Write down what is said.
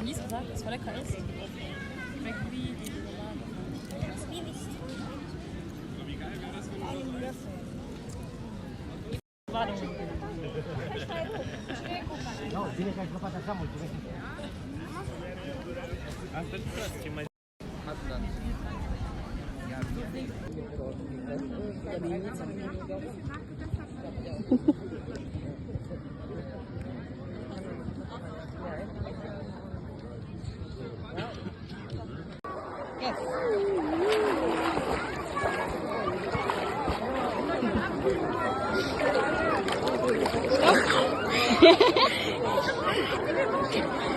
Wie es gesagt, das voll lecker ist. Schmeckt wie die normale. Wie geil wäre das, wenn du Einen Löffel. Warte. No, dile que no pasa acá, mulțumesc. Asta ce mai Stop.